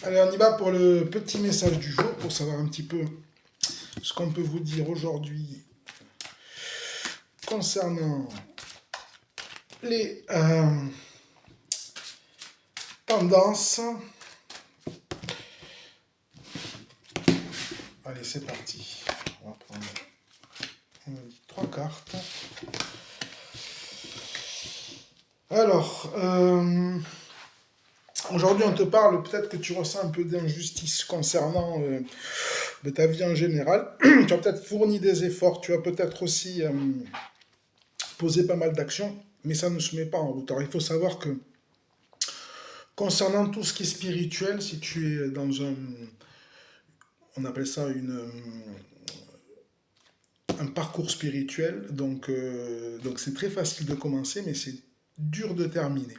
Allez, on y va pour le petit message du jour, pour savoir un petit peu ce qu'on peut vous dire aujourd'hui concernant les tendances. Allez, c'est parti. On va prendre on a dit, 3 cartes. Alors, aujourd'hui, on te parle, peut-être que tu ressens un peu d'injustice concernant de ta vie en général. Tu as peut-être fourni des efforts, tu as peut-être aussi posé pas mal d'actions, mais ça ne se met pas en route. Alors, il faut savoir que concernant tout ce qui est spirituel, si tu es dans on appelle ça un parcours spirituel, donc c'est très facile de commencer, mais c'est dur de terminer.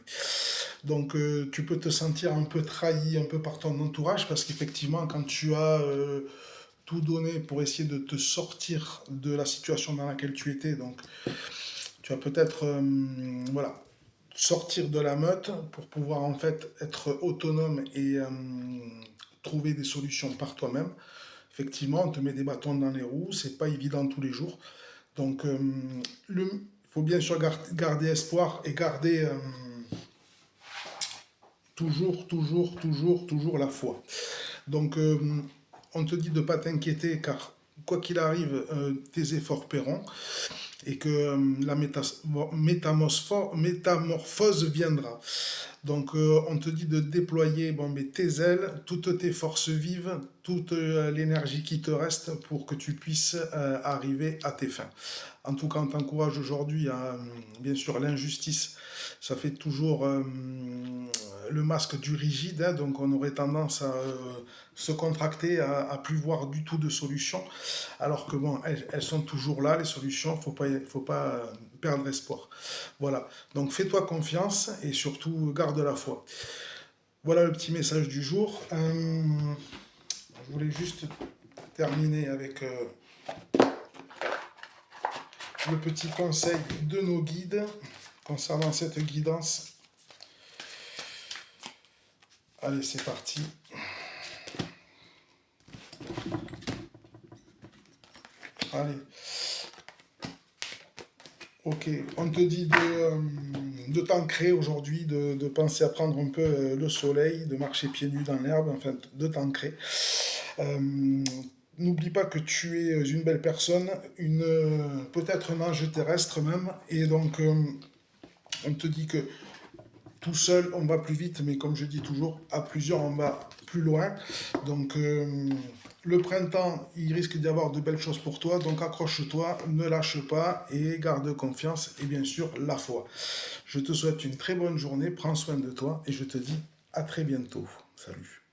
Donc tu peux te sentir un peu trahi, un peu par ton entourage, parce qu'effectivement, quand tu as tout donné pour essayer de te sortir de la situation dans laquelle tu étais, donc tu vas peut-être voilà, sortir de la meute pour pouvoir en fait être autonome et trouver des solutions par toi-même. Effectivement, on te met des bâtons dans les roues, c'est pas évident tous les jours. Donc, il faut bien sûr garder espoir et garder toujours la foi. Donc, on te dit de ne pas t'inquiéter car quoi qu'il arrive, tes efforts paieront et que la métamorphose viendra. Donc on te dit de déployer bon, mais tes ailes, toutes tes forces vives, toute l'énergie qui te reste pour que tu puisses arriver à tes fins. En tout cas, on t'encourage aujourd'hui à, bien sûr, l'injustice, ça fait toujours le masque du rigide, hein, donc on aurait tendance à se contracter, à plus voir du tout de solutions, alors que bon, elles sont toujours là, les solutions, faut pas perdre espoir. Voilà, donc fais-toi confiance et surtout garde la foi. Voilà le petit message du jour. Je voulais juste terminer avec le petit conseil de nos guides concernant cette guidance. Allez, c'est parti. Allez. Ok, on te dit de t'ancrer aujourd'hui, de penser à prendre un peu le soleil, de marcher pieds nus dans l'herbe, enfin de t'ancrer. Euh, N'oublie pas que tu es une belle personne, peut-être un ange terrestre même, et donc on te dit que tout seul on va plus vite, mais comme je dis toujours, à plusieurs on va plus loin. Donc le printemps, il risque d'y avoir de belles choses pour toi, donc accroche-toi, ne lâche pas et garde confiance et bien sûr la foi. Je te souhaite une très bonne journée, prends soin de toi et je te dis à très bientôt. Salut.